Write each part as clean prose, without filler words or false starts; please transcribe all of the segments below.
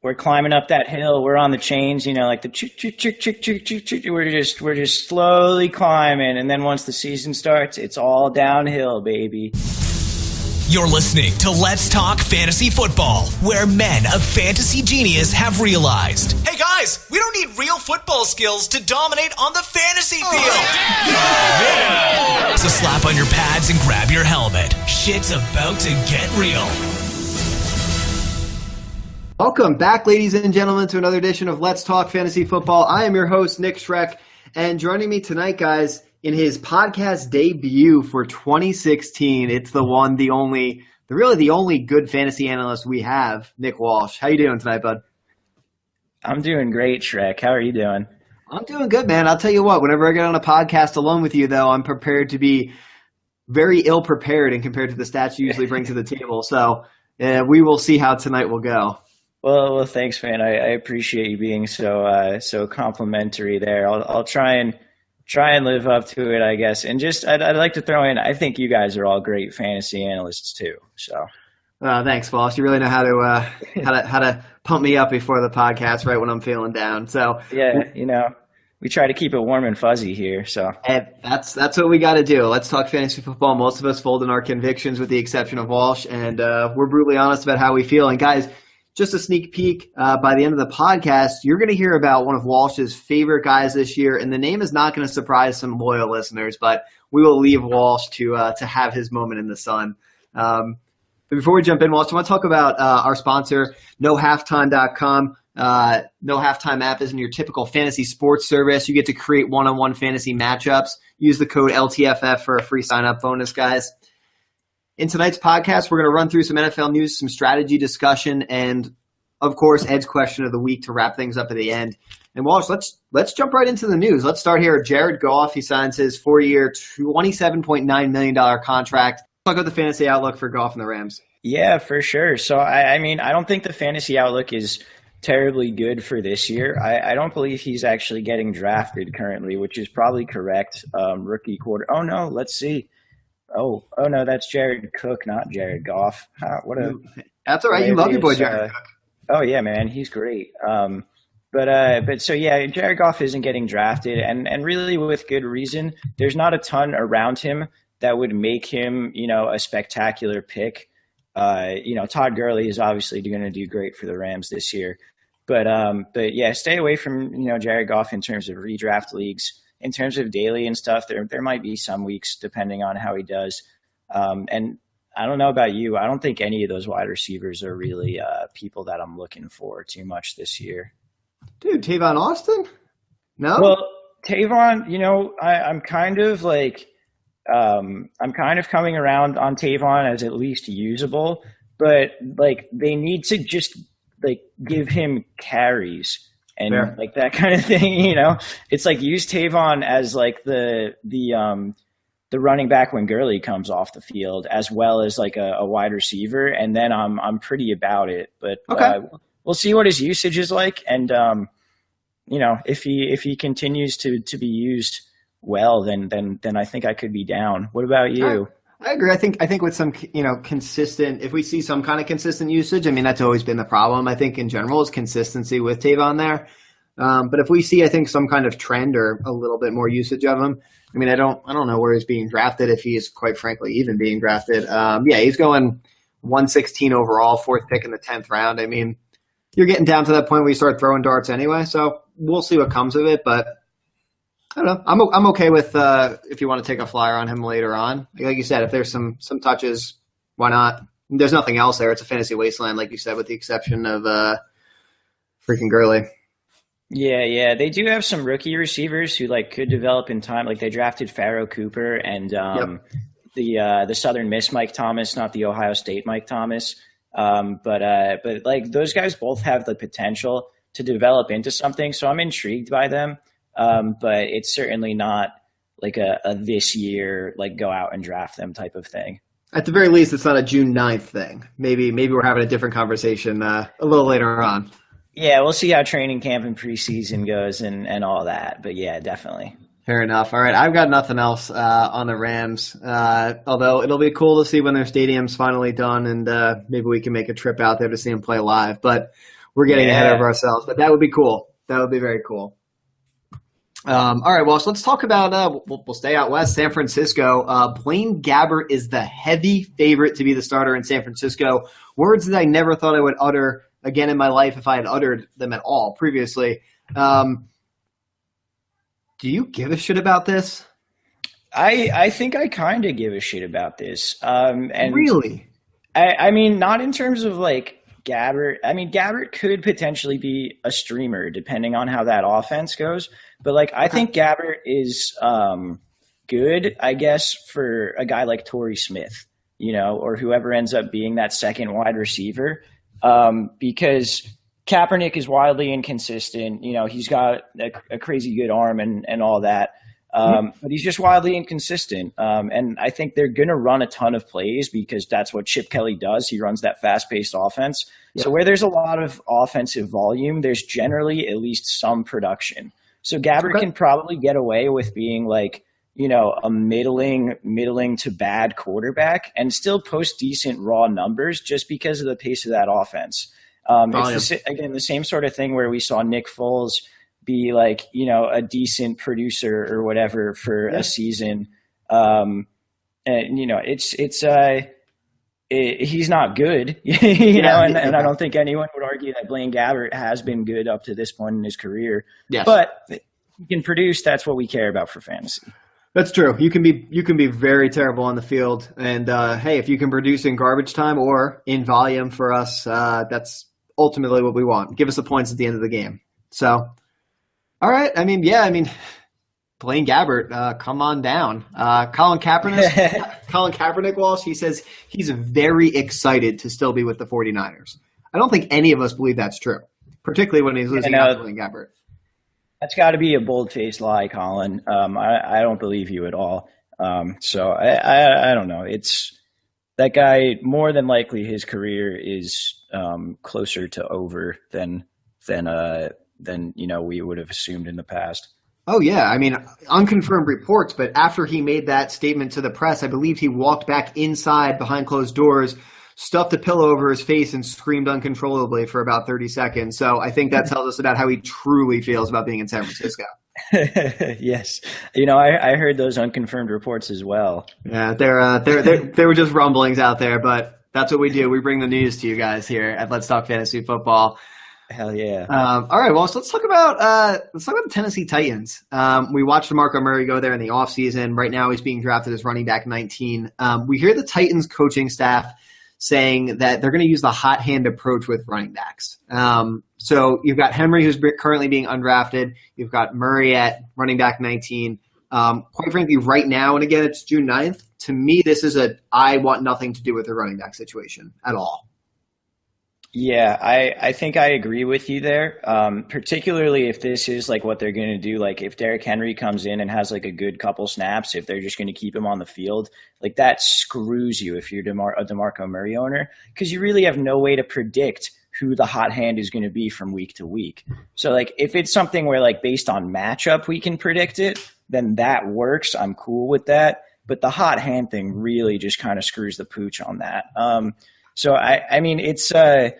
we're climbing up that hill. We're on the chains, like the choo choo choo choo choo choo choo. We're just slowly climbing, and then once the season starts, it's all downhill, baby. You're listening to Let's Talk Fantasy Football, where men of fantasy genius have realized, hey guys, we don't need real football skills to dominate on the fantasy field. Yeah. So slap on your pads and grab your helmet. Shit's about to get real. Welcome back, ladies and gentlemen, to another edition of Let's Talk Fantasy Football. I am your host, Nick Schreck, and joining me tonight, guys, in his podcast debut for 2016, it's the one, the only, the only good fantasy analyst we have, Nick Walsh. How you doing tonight, bud? I'm doing great, Shrek. How are you doing? I'm doing good, man. I'll tell you what, whenever I get on a podcast alone with you, though, I'm prepared to be very ill-prepared and compared to the stats you usually bring to the table. So we will see how tonight will go. Well, thanks, man. I appreciate you being so complimentary there. I'll try and live up to it, I guess. And just I'd like to throw in, I think you guys are all great fantasy analysts too. So thanks, Walsh. You really know how to pump me up before the podcast, right when I'm feeling down. So yeah, we try to keep it warm and fuzzy here. So that's what we got to do. Let's talk fantasy football. Most of us fold in our convictions, with the exception of Walsh, and we're brutally honest about how we feel. And guys, just a sneak peek, by the end of the podcast, you're going to hear about one of Walsh's favorite guys this year, and the name is not going to surprise some loyal listeners, but we will leave Walsh to have his moment in the sun. But before we jump in, Walsh, I want to talk about our sponsor, NoHalftime.com. No Halftime app isn't your typical fantasy sports service. You get to create one-on-one fantasy matchups. Use the code LTFF for a free sign-up bonus, guys. In tonight's podcast, we're going to run through some NFL news, some strategy discussion, and, of course, Ed's question of the week to wrap things up at the end. And, Walsh, let's jump right into the news. Let's start here. Jared Goff, he signs his 4-year, $27.9 million contract. Talk about the fantasy outlook for Goff and the Rams. Yeah, for sure. So, I mean, I don't think the fantasy outlook is terribly good for this year. I don't believe he's actually getting drafted currently, which is probably correct. Rookie quarter. Oh, no, let's see. Oh no, that's Jared Cook, not Jared Goff. That's all right. You love your boy Jared Cook. Oh yeah, man, he's great. But so yeah, Jared Goff isn't getting drafted, and really with good reason. There's not a ton around him that would make him, a spectacular pick. Todd Gurley is obviously going to do great for the Rams this year, but yeah, stay away from Jared Goff in terms of redraft leagues. In terms of daily and stuff, there might be some weeks depending on how he does. And I don't know about you. I don't think any of those wide receivers are really people that I'm looking for too much this year. Dude, Tavon Austin? No? Well, Tavon, I'm kind of coming around on Tavon as at least usable, but they need to just give him carries. And Fair. That kind of thing, it's use Tavon as the running back when Gurley comes off the field, as well as a wide receiver, and then I'm pretty about it. But okay. We'll see what his usage is like, and if he continues to be used well, then I think I could be down. What about you? I agree. I think with some, consistent, if we see some kind of consistent usage, I mean, that's always been the problem, I think, in general, is consistency with Tavon there. But if we see, I think, some kind of trend or a little bit more usage of him, I mean, I don't know where he's being drafted, if he is, quite frankly, even being drafted. Yeah, he's going 116 overall, 4th pick in the 10th round. I mean, you're getting down to that point where you start throwing darts anyway, so we'll see what comes of it, but I don't know. I'm okay with if you want to take a flyer on him later on. Like you said, if there's some touches, why not? There's nothing else there. It's a fantasy wasteland, like you said, with the exception of freaking Gurley. Yeah. They do have some rookie receivers who could develop in time. They drafted Pharaoh Cooper and the Southern Miss Mike Thomas, not the Ohio State Mike Thomas. But those guys both have the potential to develop into something. So I'm intrigued by them. But it's certainly not a this year, go out and draft them type of thing. At the very least, it's not a June 9th thing. Maybe we're having a different conversation a little later on. Yeah, we'll see how training camp and preseason goes and all that. But yeah, definitely. Fair enough. All right, I've got nothing else on the Rams, although it'll be cool to see when their stadium's finally done, and maybe we can make a trip out there to see them play live. But we're getting ahead of ourselves. But that would be cool. That would be very cool. All right, well, so let's talk about we'll stay out west, San Francisco. Blaine Gabbert is the heavy favorite to be the starter in San Francisco. Words that I never thought I would utter again in my life if I had uttered them at all previously. Do you give a shit about this? I think I kind of give a shit about this. And really? I mean, not in terms of like Gabbert. I mean, Gabbert could potentially be a streamer depending on how that offense goes. But like, I think Gabbert is good, I guess, for a guy like Torrey Smith, or whoever ends up being that second wide receiver, because Kaepernick is wildly inconsistent. He's got a crazy good arm and all that. But he's just wildly inconsistent. And I think they're going to run a ton of plays because that's what Chip Kelly does. He runs that fast-paced offense. Yeah. So where there's a lot of offensive volume, there's generally at least some production. So Gabbert can probably get away with being like, a middling to bad quarterback and still post decent raw numbers just because of the pace of that offense. It's the same sort of thing where we saw Nick Foles be like, a decent producer or whatever for a season. And he's not good, and I don't think anyone would argue that Blaine Gabbert has been good up to this point in his career. Yes. But he can produce. That's what we care about for fantasy. That's true. You can be very terrible on the field. And hey, if you can produce in garbage time or in volume for us, that's ultimately what we want. Give us the points at the end of the game. So, all right. Blaine Gabbert, come on down. Colin Kaepernick, Walsh, he says he's very excited to still be with the 49ers. I don't think any of us believe that's true, particularly when he's losing out to Blaine Gabbert. That's got to be a bold-faced lie, Colin. I don't believe you at all. So I don't know. It's that guy. More than likely, his career is closer to over than we would have assumed in the past. Oh yeah, unconfirmed reports, but after he made that statement to the press, I believe he walked back inside behind closed doors, stuffed a pillow over his face, and screamed uncontrollably for about 30 seconds. So I think that tells us about how he truly feels about being in San Francisco. Yes. I heard those unconfirmed reports as well. Yeah, there were just rumblings out there, but that's what we do. We bring the news to you guys here at Let's Talk Fantasy Football. Hell yeah. All right, well, so let's talk about the Tennessee Titans. We watched DeMarco Murray go there in the offseason. Right now he's being drafted as running back 19. We hear the Titans coaching staff saying that they're going to use the hot hand approach with running backs. So you've got Henry, who's currently being undrafted. You've got Murray at running back 19. Quite frankly, right now, and again, it's June 9th, to me, this is I want nothing to do with the running back situation at all. Yeah, I think I agree with you there, particularly if this is like what they're going to do. Like if Derrick Henry comes in and has like a good couple snaps, if they're just going to keep him on the field, like that screws you if you're a DeMarco Murray owner, because you really have no way to predict who the hot hand is going to be from week to week. So like if it's something where like based on matchup we can predict it, then that works. I'm cool with that. But the hot hand thing really just kind of screws the pooch on that. So I mean, it's a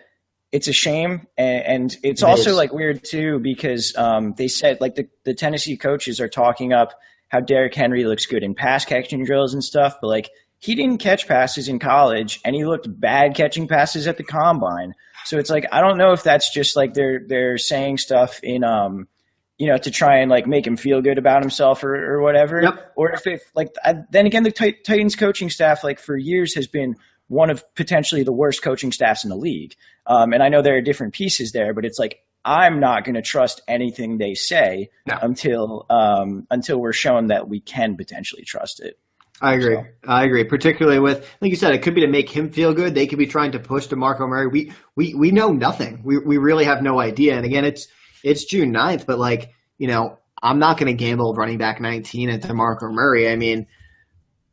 shame, and it's also like weird too because they said like the Tennessee coaches are talking up how Derrick Henry looks good in pass catching drills and stuff, but like he didn't catch passes in college, and he looked bad catching passes at the combine. So it's like I don't know if that's just like they're saying stuff in to try and like make him feel good about himself or whatever, or if like then again the Titans coaching staff like for years has been one of potentially the worst coaching staffs in the league. And I know there are different pieces there, but it's like, I'm not going to trust anything they say until we're shown that we can potentially trust it. I agree. Particularly with, like you said, it could be to make him feel good. They could be trying to push DeMarco Murray. We know nothing. We really have no idea. And again, it's June 9th, but like, I'm not going to gamble running back 19 at DeMarco Murray. I mean,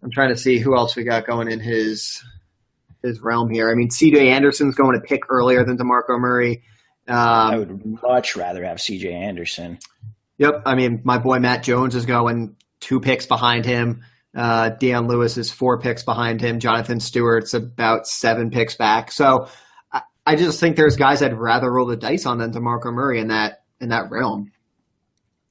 I'm trying to see who else we got going in his realm here. I mean, C.J. Anderson's going to pick earlier than DeMarco Murray. I would much rather have C.J. Anderson. Yep. I mean, my boy Matt Jones is going 2 picks behind him. Deion Lewis is 4 picks behind him. Jonathan Stewart's about 7 picks back. So I just think there's guys I'd rather roll the dice on than DeMarco Murray in that realm.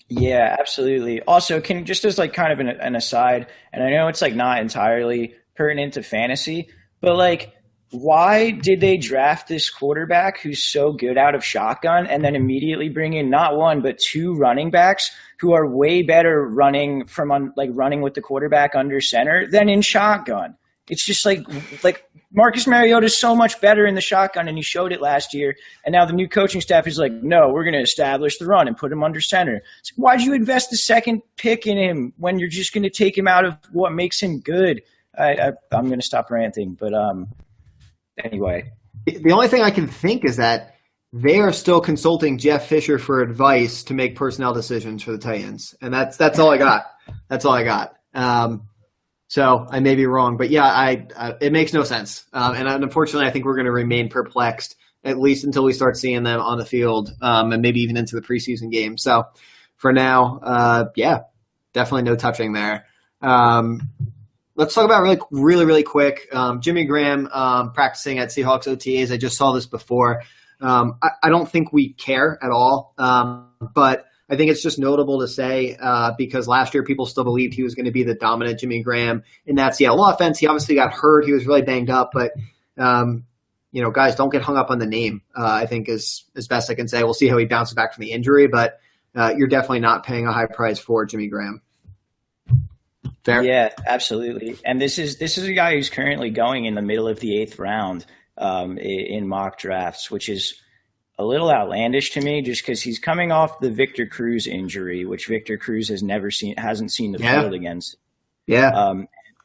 Yeah, absolutely. Also, can just as like kind of an aside, and I know it's like not entirely pertinent to fantasy, but like, why did they draft this quarterback who's so good out of shotgun and then immediately bring in not one but two running backs who are way better running running with the quarterback under center than in shotgun? It's just like Marcus Mariota is so much better in the shotgun, and he showed it last year. And now the new coaching staff is like, no, we're going to establish the run and put him under center. It's like, why'd you invest the second pick in him when you're just going to take him out of what makes him good? I'm going to stop ranting, but anyway. The only thing I can think is that they are still consulting Jeff Fisher for advice to make personnel decisions for the Titans, and that's all I got. That's all I got. So I may be wrong, but yeah, it makes no sense. And unfortunately, I think we're going to remain perplexed at least until we start seeing them on the field, and maybe even into the preseason game. So for now, yeah, definitely no touching there. Let's talk about really quick. Jimmy Graham practicing at Seahawks OTAs. I just saw this before. I don't think we care at all, but I think it's just notable to say because last year people still believed he was going to be the dominant Jimmy Graham in that Seattle offense. He obviously got hurt. He was really banged up, but guys, don't get hung up on the name. I think is best I can say. We'll see how he bounces back from the injury, but you're definitely not paying a high price for Jimmy Graham. Fair? Yeah, absolutely. And this is a guy who's currently going in the middle of the 8th round in mock drafts, which is a little outlandish to me just because he's coming off the Victor Cruz injury, which Victor Cruz hasn't seen the field against. Yeah.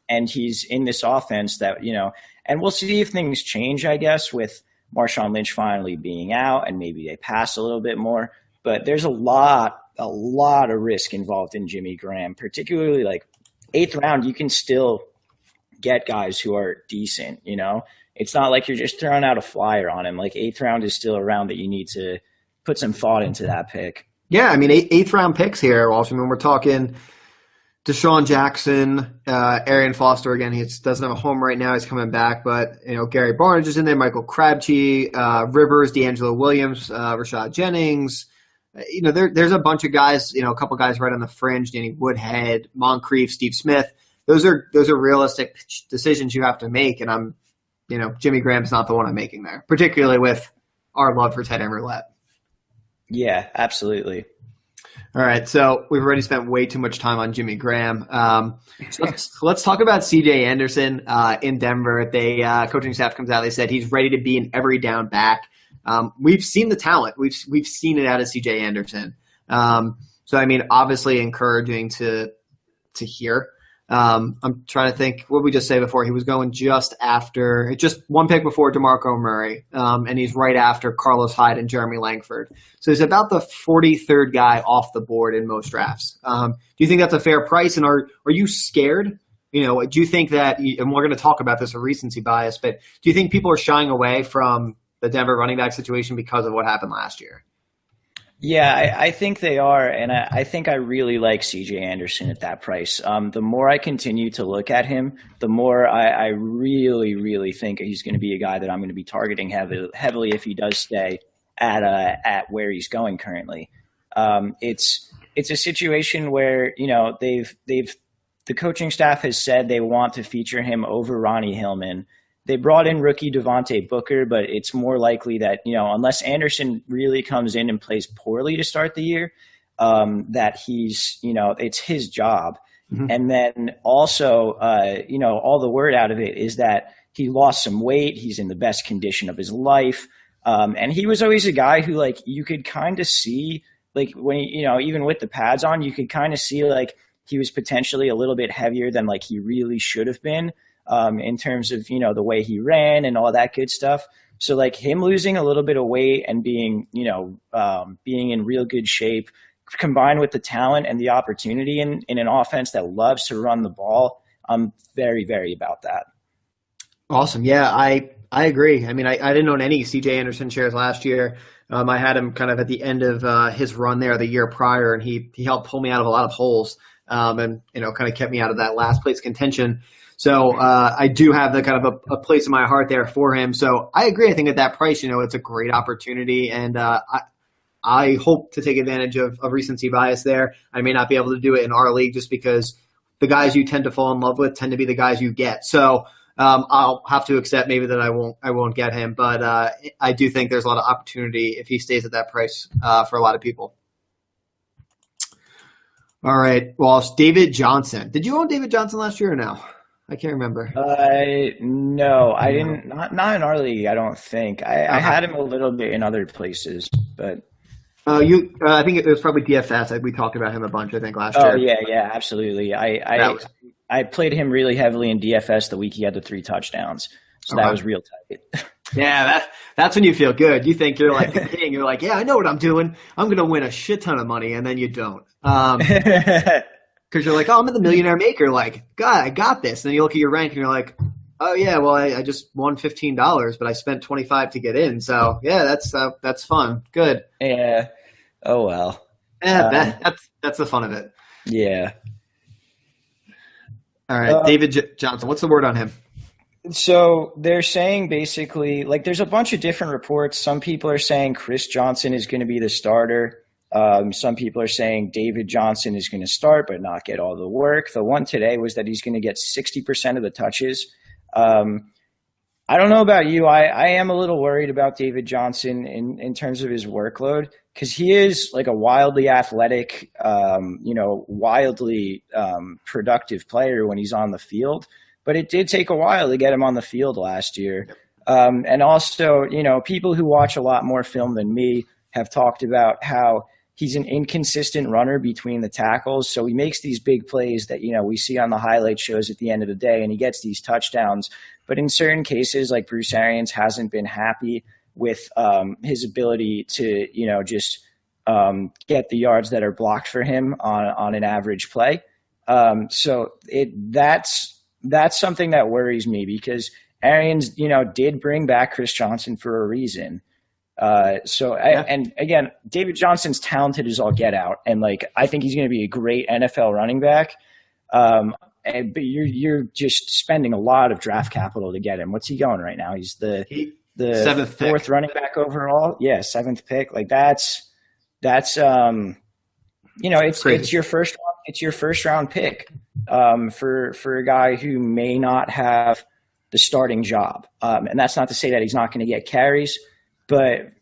And he's in this offense that, and we'll see if things change, I guess, with Marshawn Lynch finally being out and maybe they pass a little bit more. But there's a lot of risk involved in Jimmy Graham, particularly like 8th round. You can still get guys who are decent, It's not like you're just throwing out a flyer on him. Like 8th round is still a round that you need to put some thought into that pick. Yeah, I mean, 8th round picks here, Walsh. I mean, we're talking Deshaun Jackson, Arian Foster again. He doesn't have a home right now. He's coming back, but Gary Barnes is in there. Michael Crabtree, Rivers, D'Angelo Williams, Rashad Jennings. There's a bunch of guys. A couple guys right on the fringe. Danny Woodhead, Moncrief, Steve Smith. Those are realistic decisions you have to make, and Jimmy Graham's not the one I'm making there, particularly with our love for tight end roulette. Yeah, absolutely. All right, so we've already spent way too much time on Jimmy Graham. So let's talk about C.J. Anderson in Denver. Coaching staff comes out. They said he's ready to be an every down back. We've seen the talent. We've seen it out of C.J. Anderson. So I mean, obviously encouraging to hear. I'm trying to think what we just say before. He was going just one pick before DeMarco Murray, and he's right after Carlos Hyde and Jeremy Langford. So he's about the 43rd guy off the board in most drafts. Do you think that's a fair price? And are you scared? Do you think that, and we're going to talk about this, a recency bias, but do you think people are shying away from the Denver running back situation because of what happened last year? Yeah, I think they are, and I think I really like C.J. Anderson at that price. The more I continue to look at him, the more I really, really think he's going to be a guy that I'm going to be targeting heavily if he does stay at where he's going currently. It's a situation where the coaching staff has said they want to feature him over Ronnie Hillman. They brought in rookie Devontae Booker, but it's more likely that, unless Anderson really comes in and plays poorly to start the year, that he's, it's his job. Mm-hmm. And then also, all the word out of it is that he lost some weight. He's in the best condition of his life. And he was always a guy who, like, you could kind of see, like, when he, even with the pads on, you could kind of see, like, he was potentially a little bit heavier than, like, he really should have been. In terms of, the way he ran and all that good stuff. So like him losing a little bit of weight and being, being in real good shape combined with the talent and the opportunity in an offense that loves to run the ball, I'm very, very about that. Awesome. Yeah, I agree. I mean, I didn't own any CJ Anderson shares last year. I had him kind of at the end of his run there the year prior, and he helped pull me out of a lot of holes and, kind of kept me out of that last place contention. So I do have the kind of a place in my heart there for him. So I agree. I think at that price, it's a great opportunity, and I hope to take advantage of recency bias there. I may not be able to do it in our league just because the guys you tend to fall in love with tend to be the guys you get. So I'll have to accept maybe that I won't get him, but I do think there's a lot of opportunity if he stays at that price for a lot of people. All right, Walsh, David Johnson. Did you own David Johnson last year or no? I can't remember. No, I didn't. Not in our league, I don't think. I had him a little bit in other places, but. I think it was probably DFS. We talked about him a bunch, I think, last year. Oh, yeah, absolutely. I played him really heavily in DFS the week he had the 3 touchdowns, so that was real tight. Yeah, that's when you feel good. You think you're like the king. You're like, yeah, I know what I'm doing. I'm going to win a shit ton of money, and then you don't. Because you're like, oh, I'm in the Millionaire Maker. Like, God, I got this. And then you look at your rank, and you're like, oh, yeah, well, I just won $15, but I spent $25 to get in. So, yeah, that's fun. Good. Yeah. Oh, well. Yeah, that's the fun of it. Yeah. All right, David Johnson. What's the word on him? So they're saying basically, like, there's a bunch of different reports. Some people are saying Chris Johnson is going to be the starter. Some people are saying David Johnson is going to start but not get all the work. The one today was that he's going to get 60% of the touches. I don't know about you. I am a little worried about David Johnson in terms of his workload, because he is like a wildly athletic, wildly productive player when he's on the field. But it did take a while to get him on the field last year. And also, people who watch a lot more film than me have talked about how he's an inconsistent runner between the tackles. So he makes these big plays that, we see on the highlight shows at the end of the day, and he gets these touchdowns. But in certain cases, like Bruce Arians hasn't been happy with his ability to, just get the yards that are blocked for him on an average play. So that's something that worries me, because Arians, did bring back Chris Johnson for a reason. And again, David Johnson's talented as all get out. And I think he's going to be a great NFL running back. But you're just spending a lot of draft capital to get him. What's he going right now? He's the 4th running back overall. Yeah. 7th pick. It's your first round pick, for a guy who may not have the starting job. And that's not to say that he's not going to get carries, but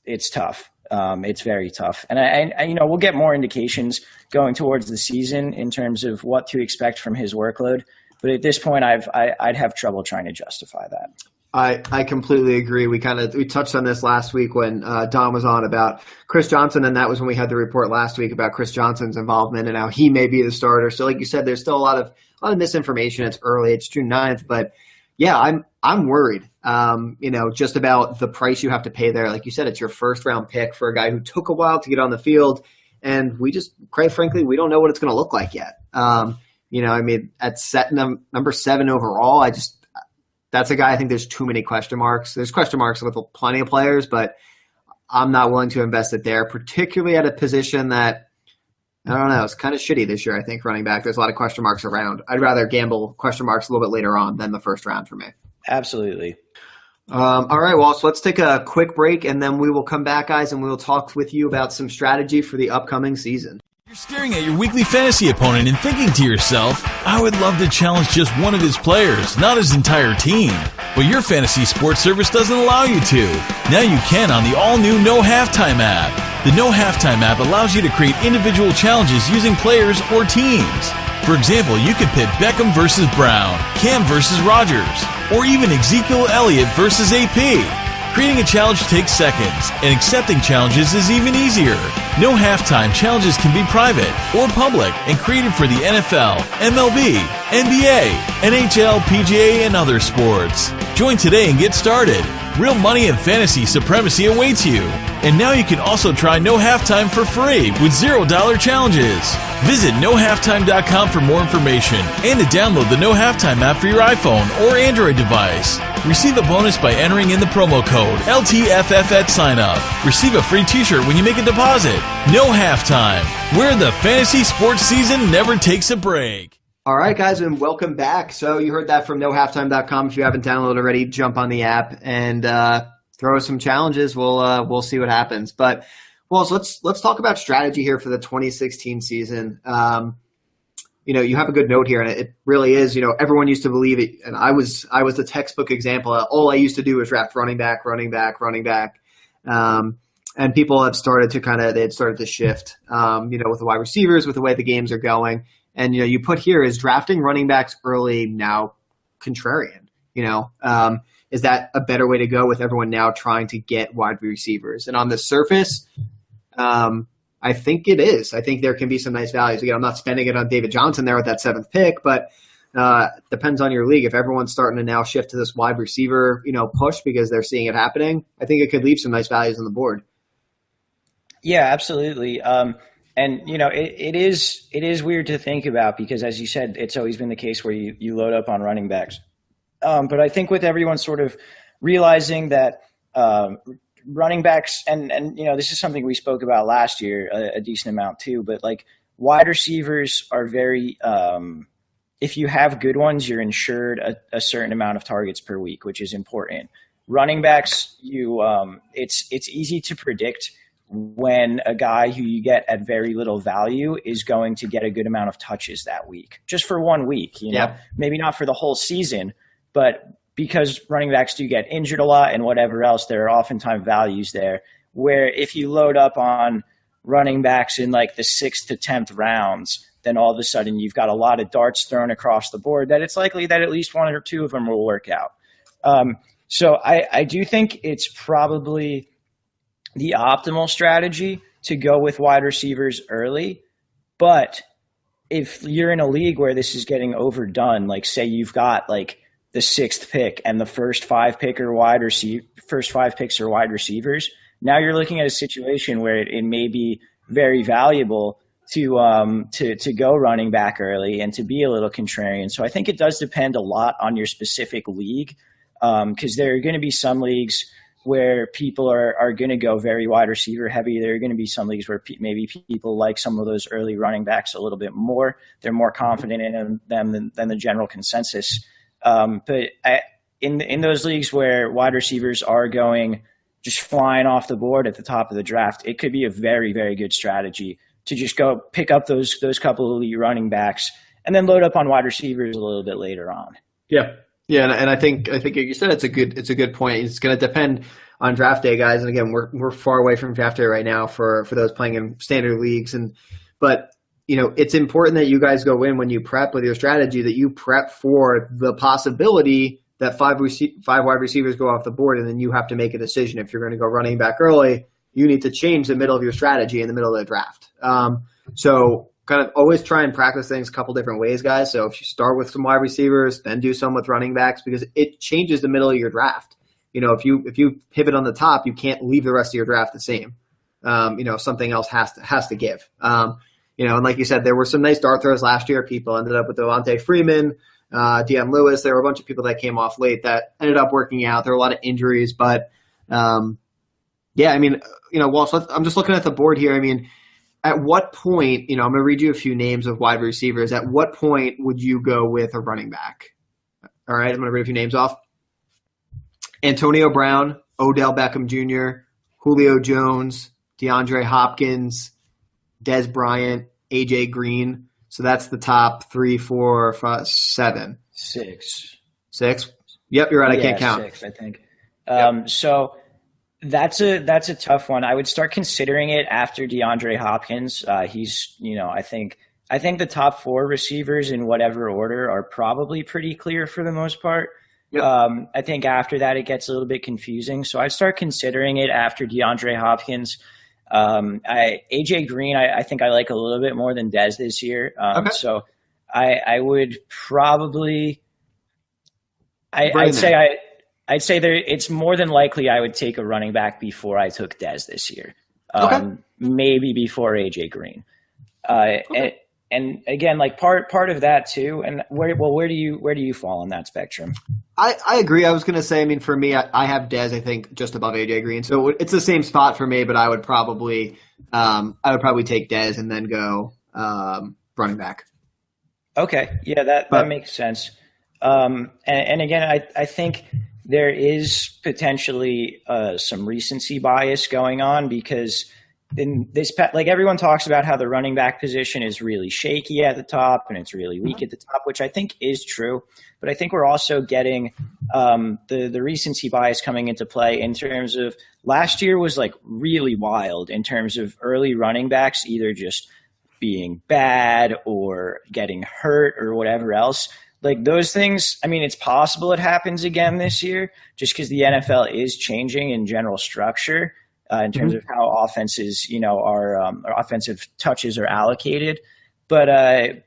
it's tough. It's very tough. And I we'll get more indications going towards the season in terms of what to expect from his workload. But at this point, I'd have trouble trying to justify that. I completely agree. We touched on this last week when Don was on about Chris Johnson, and that was when we had the report last week about Chris Johnson's involvement and how he may be the starter. So like you said, there's still a lot of misinformation. It's early. It's June 9th. But yeah, I'm worried, just about the price you have to pay there. Like you said, it's your first round pick for a guy who took a while to get on the field. And we just, quite frankly, we don't know what it's going to look like yet. At number 7 overall, that's a guy I think there's too many question marks. There's question marks with plenty of players, but I'm not willing to invest it there, particularly at a position that, I don't know, it's kind of shitty this year, I think, running back. There's a lot of question marks around. I'd rather gamble question marks a little bit later on than the first round for me. Absolutely. All right, well, so let's take a quick break, and then we will come back, guys, and we will talk with you about some strategy for the upcoming season. You're staring at your weekly fantasy opponent and thinking to yourself, I would love to challenge just one of his players, not his entire team. But your fantasy sports service doesn't allow you to. Now you can on the all-new No Halftime app. The No Halftime app allows you to create individual challenges using players or teams. For example, you could pit Beckham versus Brown, Cam versus Rodgers, or even Ezekiel Elliott versus AP. Creating a challenge takes seconds, and accepting challenges is even easier. No Halftime challenges can be private or public and created for the NFL, MLB, NBA, NHL, PGA, and other sports. Join today and get started. Real money and fantasy supremacy awaits you. And now you can also try No Halftime for free with $0 challenges. Visit nohalftime.com for more information and to download the No Halftime app for your iPhone or Android device. Receive a bonus by entering in the promo code LTFF at sign-up. Receive a free t-shirt when you make a deposit. No Halftime, where the fantasy sports season never takes a break. All right, guys, and welcome back. So you heard that from nohalftime.com. If you haven't downloaded already, jump on the app and throw us some challenges. We'll see what happens. But well, so let's talk about strategy here for the 2016 season. You have a good note here, and it really is. Everyone used to believe it, and I was the textbook example. All I used to do was draft running back. And people have started to shift, with the wide receivers, with the way the games are going. And, you put here is drafting running backs early now contrarian, is that a better way to go with everyone now trying to get wide receivers? And on the surface, I think it is. I think there can be some nice values. Again, I'm not spending it on David Johnson there with that 7th pick, but depends on your league. If everyone's starting to now shift to this wide receiver, push because they're seeing it happening, I think it could leave some nice values on the board. Yeah, absolutely. And it is weird to think about because, as you said, it's always been the case where you load up on running backs. But I think with everyone sort of realizing that running backs, and this is something we spoke about last year a decent amount too, but like wide receivers are very if you have good ones, you're insured a certain amount of targets per week, which is important. Running backs, it's easy to predict when a guy who you get at very little value is going to get a good amount of touches that week, just for 1 week, maybe not for the whole season, but because running backs do get injured a lot and whatever else, there are oftentimes values there where if you load up on running backs in like the 6th to 10th rounds, then all of a sudden you've got a lot of darts thrown across the board that it's likely that at least 1 or 2 of them will work out. So I do think it's probably the optimal strategy to go with wide receivers early. But if you're in a league where this is getting overdone, like say you've got like the 6th pick and the first 5 picks are wide receivers, now you're looking at a situation where it may be very valuable to go running back early and to be a little contrarian. So I think it does depend a lot on your specific league, because there are going to be some leagues where people are going to go very wide receiver heavy. There are going to be some leagues where maybe people like some of those early running backs a little bit more. They're more confident in them than the general consensus. But in those leagues where wide receivers are going just flying off the board at the top of the draft, it could be a very, very good strategy to just go pick up those couple of elite running backs and then load up on wide receivers a little bit later on. Yeah. Yeah, and I think you said it's a good point. It's going to depend on draft day, guys. And again, we're far away from draft day right now for those playing in standard leagues. But it's important that you guys go in when you prep with your strategy, that you prep for the possibility that 5 wide receivers go off the board, and then you have to make a decision. If you're going to go running back early, you need to change the middle of your strategy in the middle of the draft. So kind of always try and practice things a couple different ways, guys. So if you start with some wide receivers, then do some with running backs, because it changes the middle of your draft. If you pivot on the top, you can't leave the rest of your draft the same. Something else has to give. And like you said, there were some nice dart throws last year. People ended up with Devontae Freeman, Deion Lewis. There were a bunch of people that came off late that ended up working out. There were a lot of injuries, but Walsh, I'm just looking at the board here. I mean, at what point, I'm going to read you a few names of wide receivers. At what point would you go with a running back? All right, I'm going to read a few names off. Antonio Brown, Odell Beckham Jr., Julio Jones, DeAndre Hopkins, Dez Bryant, AJ Green. So that's the top 3, 4, 5, 7. 6. 6? Yep, you're right. I can't count. 6, I think. Yep. So that's a tough one. I would start considering it after DeAndre Hopkins. He's, I think the top 4 receivers in whatever order are probably pretty clear for the most part. Yep. I think after that it gets a little bit confusing. So I'd start considering it after DeAndre Hopkins. AJ Green, I think I like a little bit more than Dez this year. Okay. So I would probably, I'd say it's more than likely I would take a running back before I took Dez this year. Maybe before AJ Green. Okay. And again, like part of that too. And where do you fall on that spectrum? I agree. I was going to say, I mean, for me, I have Dez, I think, just above AJ Green. So it's the same spot for me, but I would probably take Dez and then go running back. Okay. Yeah, that makes sense. And again, I think there is potentially some recency bias going on because in this, like everyone talks about how the running back position is really shaky at the top and it's really weak at the top, which I think is true. But I think we're also getting the recency bias coming into play in terms of last year was like really wild in terms of early running backs either just being bad or getting hurt or whatever else. Like those things, I mean, it's possible it happens again this year just because the NFL is changing in general structure in terms of how offenses, are offensive touches are allocated. But I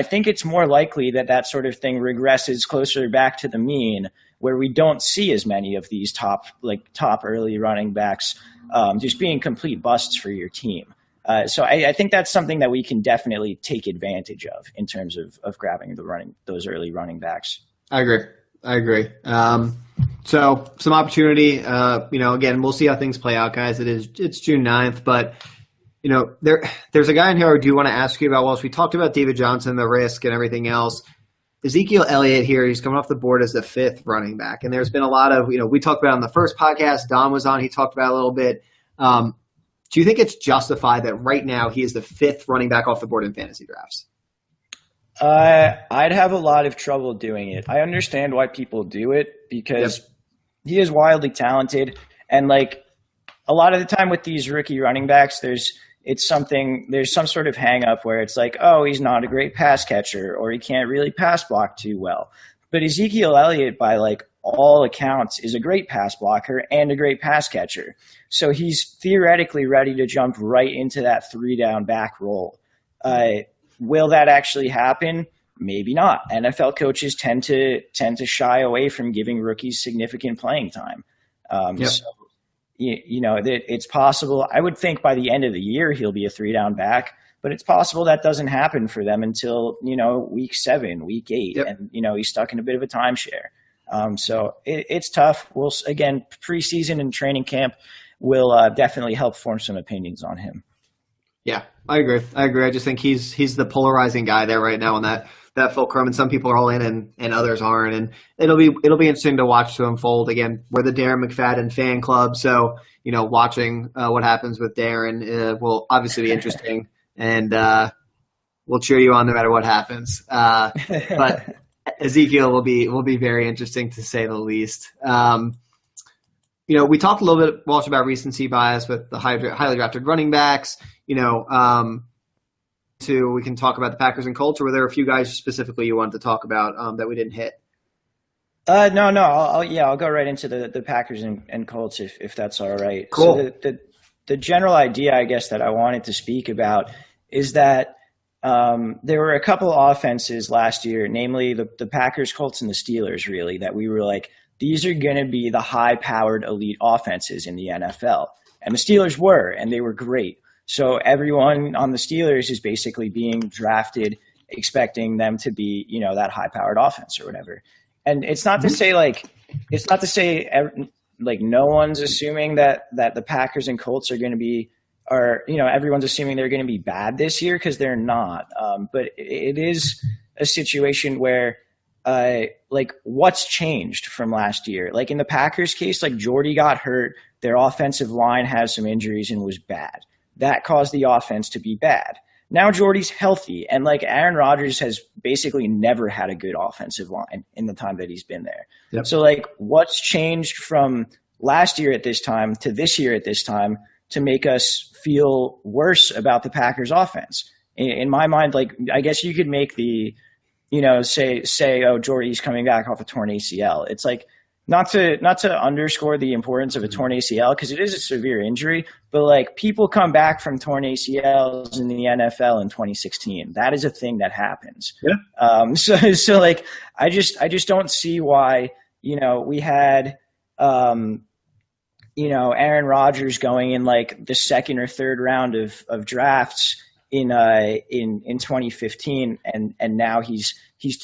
think it's more likely that sort of thing regresses closer back to the mean where we don't see as many of these top early running backs just being complete busts for your team. So I think that's something that we can definitely take advantage of in terms of grabbing those early running backs. I agree. So some opportunity, again, we'll see how things play out, guys. It's June 9th, but there's a guy in here I do want to ask you about. Walsh, we talked about David Johnson, the risk and everything else. Ezekiel Elliott here, he's coming off the board as the 5th running back. And there's been a lot of, we talked about it on the first podcast, Don was on, he talked about it a little bit. Do you think it's justified that right now he is the 5th running back off the board in fantasy drafts? I'd have a lot of trouble doing it. I understand why people do it because he is wildly talented. And like a lot of the time with these rookie running backs, there's some sort of hang up where it's like, oh, he's not a great pass catcher or he can't really pass block too well. But Ezekiel Elliott, by like all accounts, is a great pass blocker and a great pass catcher. So he's theoretically ready to jump right into that 3-down back role. Will that actually happen? Maybe not. NFL coaches tend to shy away from giving rookies significant playing time. So, it's possible. I would think by the end of the year he'll be a 3-down back, but it's possible that doesn't happen for them until week 7, week 8, and he's stuck in a bit of a timeshare. So it's tough. We'll again preseason and training camp will definitely help form some opinions on him. Yeah, I agree. I just think he's the polarizing guy there right now on that fulcrum, and some people are all in and others aren't. And it'll be interesting to watch to unfold. Again, we're the Darren McFadden fan club, so watching what happens with Darren will obviously be interesting, and we'll cheer you on no matter what happens. But Ezekiel will be very interesting to say the least. We talked a little bit, Walsh, about recency bias with the highly drafted running backs. We can talk about the Packers and Colts, or were there a few guys specifically you wanted to talk about that we didn't hit? No. I'll go right into the Packers and Colts if that's all right. Cool. So the general idea, I guess, that I wanted to speak about is that there were a couple offenses last year, namely the Packers, Colts, and the Steelers, really, that we were like, these are going to be the high-powered elite offenses in the NFL. And the Steelers were, and they were great. So everyone on the Steelers is basically being drafted expecting them to be, that high-powered offense or whatever. And it's not to say no one's assuming that the Packers and Colts are going to be everyone's assuming they're going to be bad this year because they're not. But it is a situation where what's changed from last year? Like in the Packers case, like Jordy got hurt, their offensive line has some injuries and was bad. That caused the offense to be bad. Now Jordy's healthy, and like Aaron Rodgers has basically never had a good offensive line in the time that he's been there. Yep. So like what's changed from last year at this time to this year at this time to make us feel worse about the Packers offense? In my mind, like I guess you could make the say, oh, Jordy's coming back off a torn ACL. It's like not to underscore the importance of a torn ACL because it is a severe injury, but like people come back from torn ACLs in the NFL in 2016. That is a thing that happens. Yeah. So like I just don't see why we had Aaron Rodgers going in like the second or third round of drafts in 2015, and now he's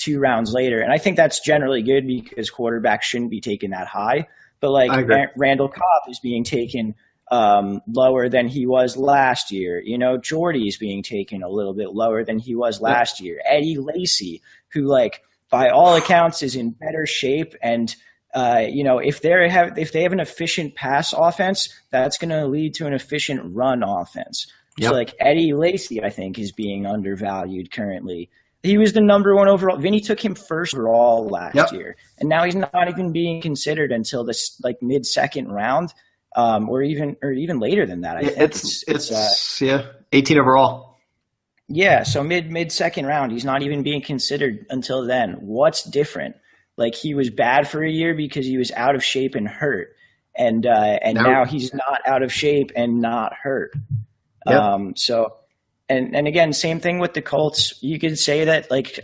2 rounds later, and I think that's generally good because quarterbacks shouldn't be taken that high. But like Randall Cobb is being taken lower than he was last year. You know, Jordy's being taken a little bit lower than he was last year. Eddie Lacy, who like by all accounts is in better shape, and you know, if they have an efficient pass offense, that's going to lead to an efficient run offense. So like Eddie Lacy, I think, is being undervalued currently. He was the number 1 overall. Vinny took him first overall last year, and now he's not even being considered until this like mid-second round, or even later than that. I think it's 18 overall. Yeah, so mid-second round, he's not even being considered until then. What's different? Like, he was bad for a year because he was out of shape and hurt, and now he's not out of shape and not hurt. So. And again, same thing with the Colts. You could say that, like,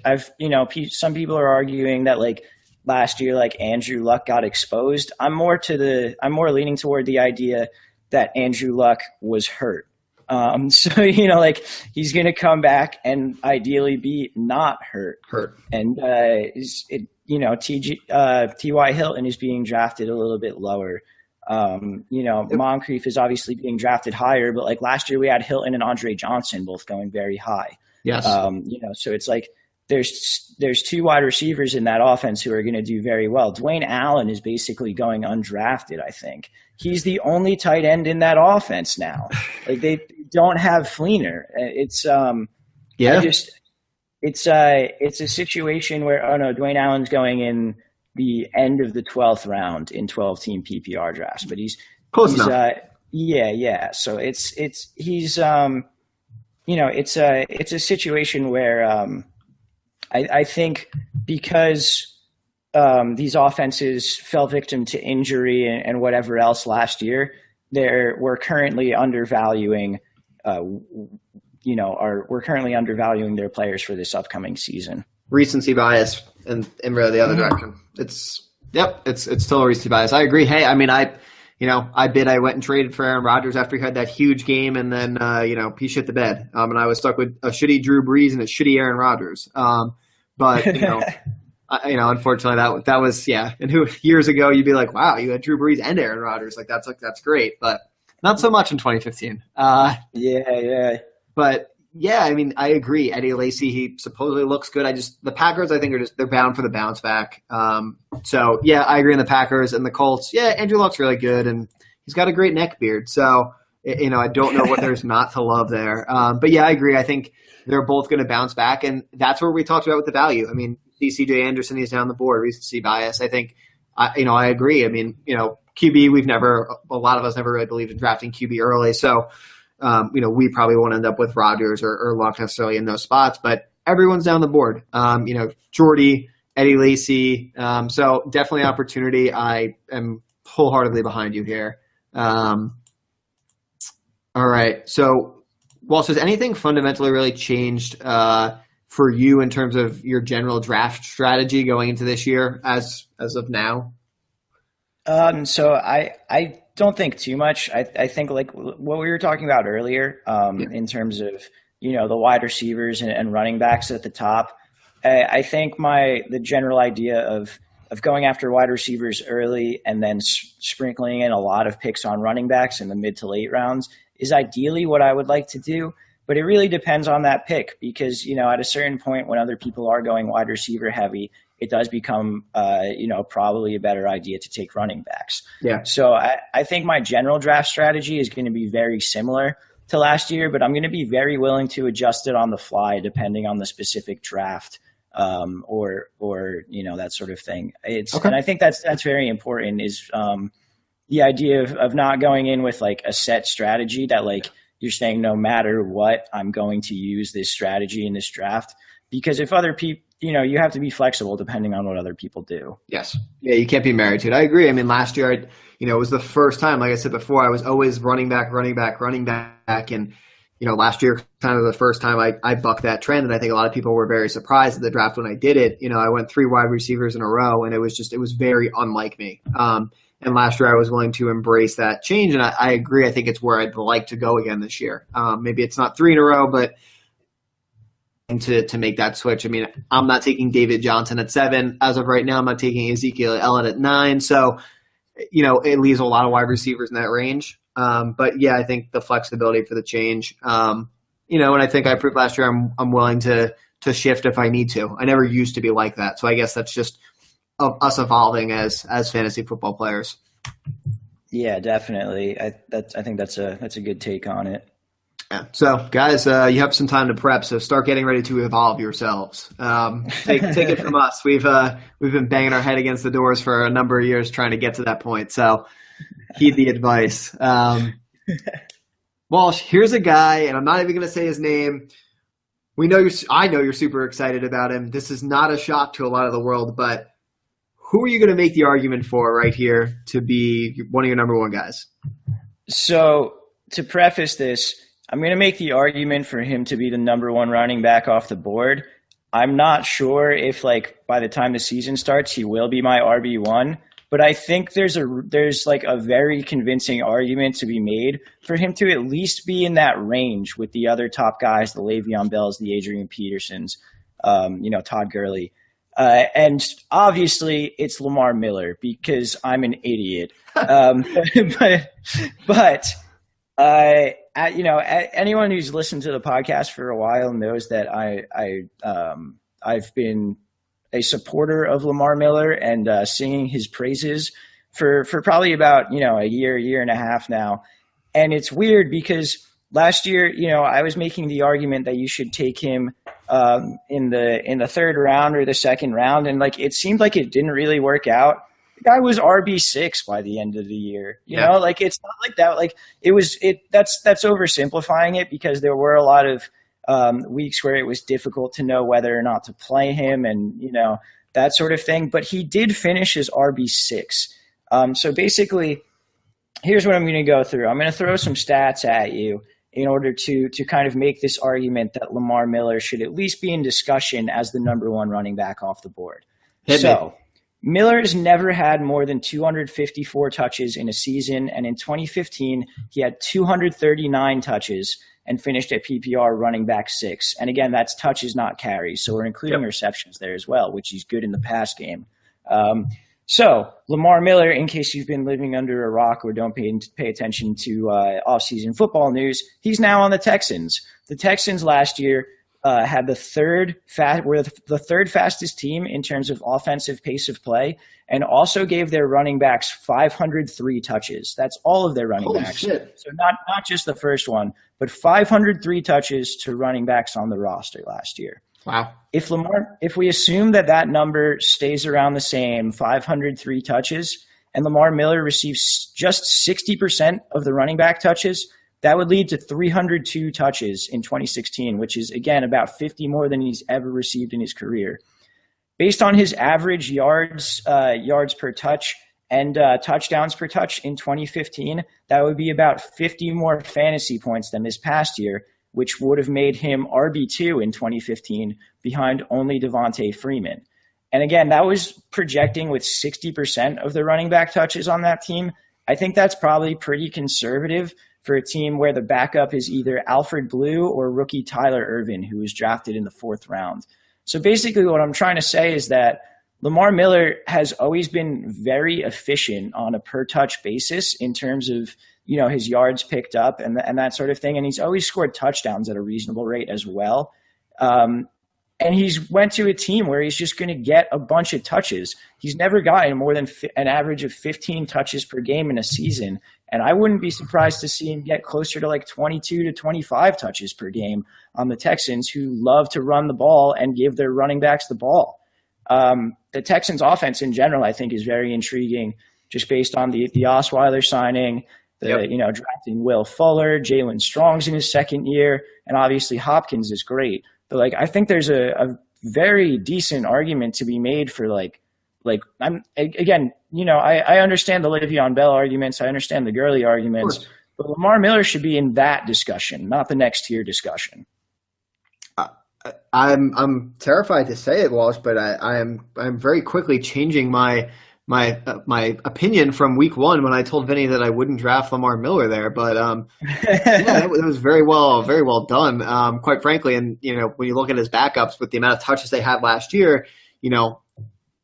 some people are arguing that, like, last year, like, Andrew Luck got exposed. I'm more leaning toward the idea that Andrew Luck was hurt. So, you know, like, he's going to come back and ideally be not hurt. And, T.Y. Hilton is being drafted a little bit lower. You know, Moncrief is obviously being drafted higher, but like last year we had Hilton and Andre Johnson both going very high. Yes. You know, so it's like there's 2 wide receivers in that offense who are going to do very well. Dwayne Allen is basically going undrafted, I think. He's the only tight end in that offense now. Like, they don't have Fleener. It's a situation where, Dwayne Allen's going in the end of the 12th round in 12-team PPR drafts, but he's close enough. So it's a situation where I think because these offenses fell victim to injury and whatever else last year, we're currently undervaluing their players for this upcoming season. Recency bias and really the other direction. It's total recency bias. I agree. Hey, I mean, I went and traded for Aaron Rodgers after he had that huge game, and then he shit the bed. And I was stuck with a shitty Drew Brees and a shitty Aaron Rodgers. But unfortunately that was And years ago you'd be like, wow, you had Drew Brees and Aaron Rodgers. That's great, but not so much in 2015. But. Yeah, I mean, I agree. Eddie Lacy, he supposedly looks good. The Packers, I think, they're bound for the bounce back. So yeah, I agree on the Packers and the Colts. Yeah, Andrew Luck's really good, and he's got a great neck beard. So, I don't know what there's not to love there. But yeah, I agree. I think they're both going to bounce back, and that's where we talked about with the value. I mean, CJ Anderson, he's down the board, recency bias. I think, I agree. I mean, QB, a lot of us never really believed in drafting QB early. So, we probably won't end up with Rodgers or Luck necessarily in those spots, but everyone's down the board. Jordy, Eddie Lacy. So definitely opportunity. I am wholeheartedly behind you here. All right. So, Walsh, has anything fundamentally really changed for you in terms of your general draft strategy going into this year as of now? So I don't think too much. I think like what we were talking about earlier, in terms of, the wide receivers and running backs at the top. I think the general idea of going after wide receivers early and then sprinkling in a lot of picks on running backs in the mid to late rounds is ideally what I would like to do. But it really depends on that pick because, at a certain point when other people are going wide receiver heavy, it does become, probably a better idea to take running backs. Yeah. So I think my general draft strategy is going to be very similar to last year, but I'm going to be very willing to adjust it on the fly depending on the specific draft, or that sort of thing. And I think that's very important is the idea of not going in with like a set strategy that like you're saying no matter what, I'm going to use this strategy in this draft. Because if other people, you have to be flexible depending on what other people do. Yes. Yeah, you can't be married to it. I agree. I mean, last year, it was the first time, like I said before, I was always running back. And, last year, kind of the first time I bucked that trend. And I think a lot of people were very surprised at the draft when I did it. I went 3 wide receivers in a row, and it was very unlike me. And last year, I was willing to embrace that change. And I agree. I think it's where I'd like to go again this year. Maybe it's not 3 in a row, but to make that switch. I mean, I'm not taking David Johnson at 7 as of right now. I'm not taking Ezekiel Elliott at 9. So, it leaves a lot of wide receivers in that range. But yeah, I think the flexibility for the change, and I think I proved last year I'm willing to shift if I need to. I never used to be like that. So I guess that's just us evolving as fantasy football players. Yeah, definitely. I think that's a good take on it. Yeah. So, guys, you have some time to prep. So, start getting ready to evolve yourselves. Take it from us. We've been banging our head against the doors for a number of years trying to get to that point. So, heed the advice. Walsh, here's a guy, and I'm not even going to say his name. I know you're super excited about him. This is not a shock to a lot of the world, but who are you going to make the argument for right here to be one of your number one guys? So, to preface this, I'm going to make the argument for him to be the number one running back off the board. I'm not sure if, by the time the season starts, he will be my RB1, but I think there's a very convincing argument to be made for him to at least be in that range with the other top guys, the Le'Veon Bells, the Adrian Petersons, Todd Gurley. And obviously it's Lamar Miller because I'm an idiot. Anyone who's listened to the podcast for a while knows that I've been a supporter of Lamar Miller and singing his praises for probably about a year and a half now. And it's weird because last year, I was making the argument that you should take him in the third round or the second round, and it seemed like it didn't really work out. The guy was RB6 by the end of the year. You know, it's not like that. That's oversimplifying it because there were a lot of weeks where it was difficult to know whether or not to play him and, that sort of thing. But he did finish as RB6. So basically, here's what I'm going to go through. I'm going to throw some stats at you in order to kind of make this argument that Lamar Miller should at least be in discussion as the number one running back off the board. Miller has never had more than 254 touches in a season, and in 2015, he had 239 touches and finished at PPR running back 6. And again, that's touches, not carries, so we're including receptions there as well, which he's good in the pass game. So Lamar Miller, in case you've been living under a rock or don't pay attention to off-season football news, he's now on the Texans. The Texans last year had the third fastest team in terms of offensive pace of play, and also gave their running backs 503 touches. That's all of their running backs. Shit. So not just the first one, but 503 touches to running backs on the roster last year. Wow. If we assume that number stays around the same, 503 touches, and Lamar Miller receives just 60% of the running back touches, that would lead to 302 touches in 2016, which is, again, about 50 more than he's ever received in his career. Based on his average yards per touch and touchdowns per touch in 2015, that would be about 50 more fantasy points than this past year, which would have made him RB2 in 2015 behind only Devontae Freeman. And again, that was projecting with 60% of the running back touches on that team. I think that's probably pretty conservative for a team where the backup is either Alfred Blue or rookie Tyler Ervin, who was drafted in the 4th round. So basically what I'm trying to say is that Lamar Miller has always been very efficient on a per-touch basis in terms of, his yards picked up and that sort of thing. And he's always scored touchdowns at a reasonable rate as well. And he's went to a team where he's just going to get a bunch of touches. He's never gotten more than an average of 15 touches per game in a season. And I wouldn't be surprised to see him get closer to 22 to 25 touches per game on the Texans, who love to run the ball and give their running backs the ball. The Texans offense in general, I think, is very intriguing just based on the Osweiler signing, drafting Will Fuller, Jalen Strong's in his 2nd year, and obviously Hopkins is great. But I think there's a very decent argument to be made for I understand the Le'Veon Bell arguments, I understand the Gurley arguments, but Lamar Miller should be in that discussion, not the next tier discussion. I'm terrified to say it, Walsh, but I'm very quickly changing my opinion from week 1 when I told Vinny that I wouldn't draft Lamar Miller there. But it was very well done, quite frankly. And when you look at his backups with the amount of touches they had last year, the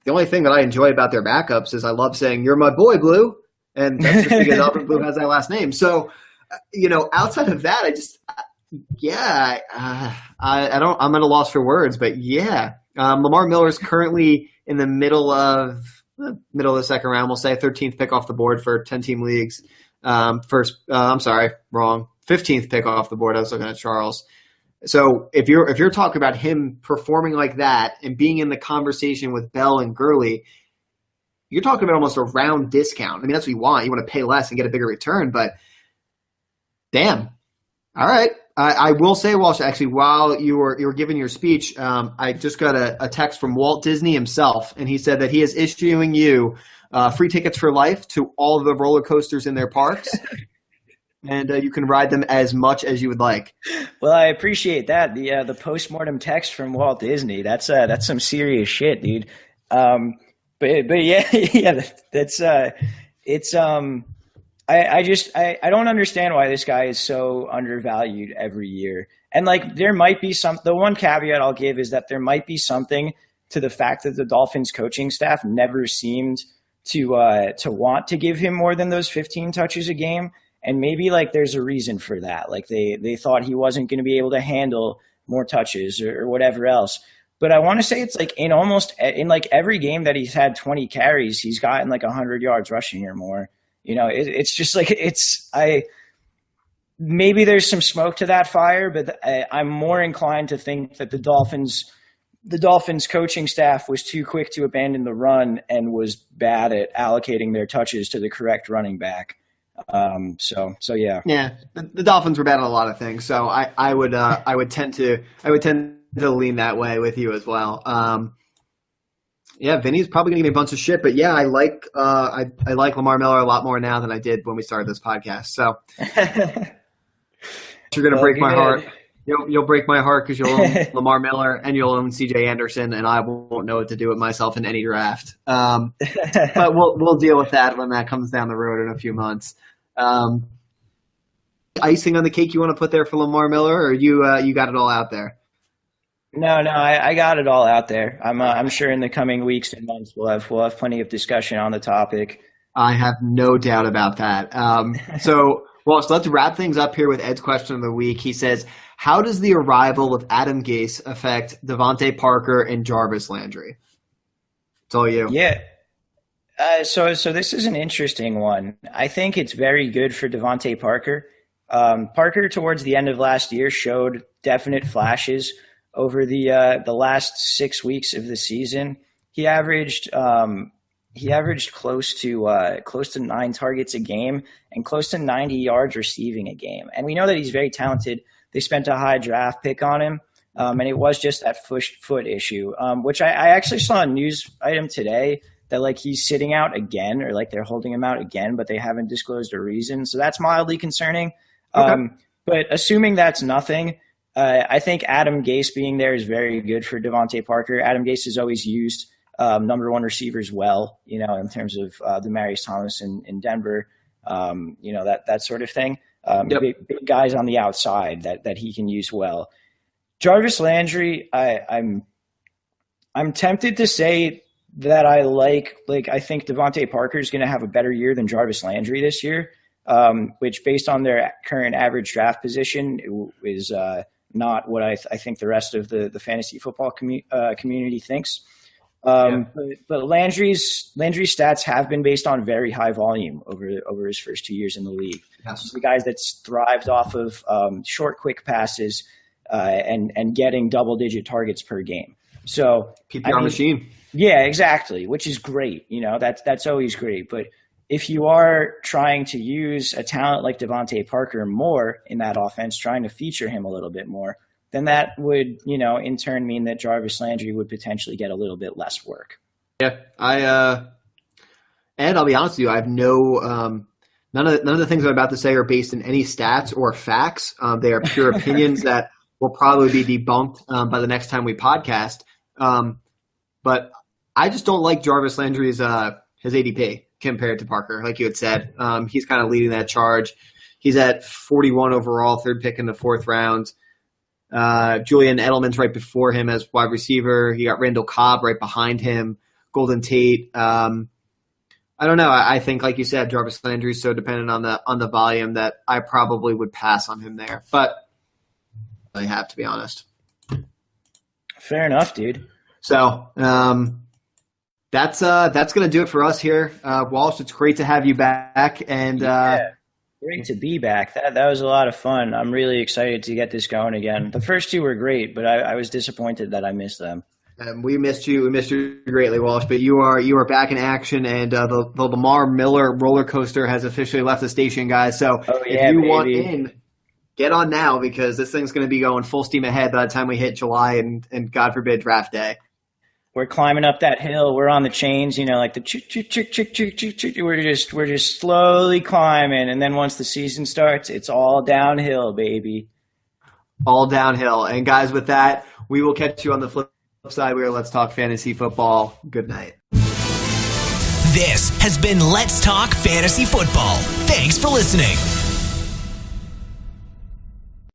only thing that I enjoy about their backups is I love saying, "You're my boy, Blue," And that's just because Alfred Blue has that last name. So, outside of that, I'm at a loss for words, but yeah. Lamar Miller is currently in the middle of the second round, we'll say 13th pick off the board for 10-team leagues. 15th pick off the board. I was looking at Charles. So if you're talking about him performing like that and being in the conversation with Bell and Gurley, you're talking about almost a round discount. I mean, that's what you want. You want to pay less and get a bigger return, but damn. All right. I will say, Walsh, actually, while you were giving your speech, I just got a text from Walt Disney himself, and he said that he is issuing you free tickets for life to all of the roller coasters in their parks, and you can ride them as much as you would like. Well, I appreciate that. The postmortem text from Walt Disney. That's some serious shit, dude. But yeah, that's it's I don't understand why this guy is so undervalued every year. And there might be the one caveat I'll give is that there might be something to the fact that the Dolphins coaching staff never seemed to want to give him more than those 15 touches a game. And maybe there's a reason for that. They thought he wasn't going to be able to handle more touches or whatever else. But I want to say it's in every game that he's had 20 carries, he's gotten 100 yards rushing or more. It's just maybe there's some smoke to that fire, but I'm more inclined to think that the Dolphins coaching staff was too quick to abandon the run and was bad at allocating their touches to the correct running back. So yeah. Yeah. The Dolphins were bad at a lot of things. So I would tend to lean that way with you as well. Yeah, Vinny's probably going to give me a bunch of shit, but yeah, I like Lamar Miller a lot more now than I did when we started this podcast. So you're going to break my heart. You'll break my heart because you'll own Lamar Miller and you'll own CJ Anderson, and I won't know what to do with myself in any draft. But we'll deal with that when that comes down the road in a few months. Icing on the cake you want to put there for Lamar Miller, or you got it all out there? No, I got it all out there. I'm sure in the coming weeks and months we'll have plenty of discussion on the topic. I have no doubt about that. So let's wrap things up here with Ed's question of the week. He says, how does the arrival of Adam Gase affect Devontae Parker and Jarvis Landry? It's all you. Yeah. So this is an interesting one. I think it's very good for Devontae Parker. Parker, towards the end of last year, showed definite flashes over the last 6 weeks of the season. He averaged close to 9 targets a game and close to 90 yards receiving a game. And we know that he's very talented. They spent a high draft pick on him, and it was just that foot issue, which I actually saw a news item today that he's sitting out again, or they're holding him out again, but they haven't disclosed a reason. So that's mildly concerning. Okay. But assuming that's nothing, I think Adam Gase being there is very good for Devontae Parker. Adam Gase has always used number one receivers well, in terms of Demaryius Thomas in Denver, that sort of thing. Yep. Big guys on the outside that he can use well. Jarvis Landry, I'm tempted to say that I think Devontae Parker is going to have a better year than Jarvis Landry this year, which based on their current average draft position is not what I think the rest of the fantasy football community thinks. But Landry's stats have been based on very high volume over his first 2 years in the league. Yes. The guys that's thrived off of short, quick passes and getting double-digit targets per game. So PPR machine. Yeah, exactly, which is great. That's always great. But if you are trying to use a talent like Devontae Parker more in that offense, trying to feature him a little bit more, then that would, in turn mean that Jarvis Landry would potentially get a little bit less work. Yeah, and I'll be honest with you, I have none of the things I'm about to say are based in any stats or facts. They are pure opinions that will probably be debunked by the next time we podcast. But I just don't like Jarvis Landry's his ADP compared to Parker, like you had said. He's kind of leading that charge. He's at 41 overall, third pick in the fourth round. Julian Edelman's right before him as wide receiver. You got Randall Cobb right behind him. Golden Tate. I don't know. I think, like you said, Jarvis Landry is so dependent on the volume that I probably would pass on him there. But I have to be honest. Fair enough, dude. So that's gonna do it for us here, Walsh. It's great to have you back, and great to be back. That was a lot of fun. I'm really excited to get this going again. The first two were great, but I was disappointed that I missed them. We missed you. We missed you greatly, Walsh. But you are back in action, and the Lamar Miller roller coaster has officially left the station, guys. So if you want in, get on now, because this thing's going to be going full steam ahead by the time we hit July and God forbid draft day. We're climbing up that hill. We're on the chains, like the choo choo choo choo choo choo choo. We're just slowly climbing, and then once the season starts, it's all downhill, baby. All downhill. And guys, with that, we will catch you on the flip side. We are Let's Talk Fantasy Football. Good night. This has been Let's Talk Fantasy Football. Thanks for listening.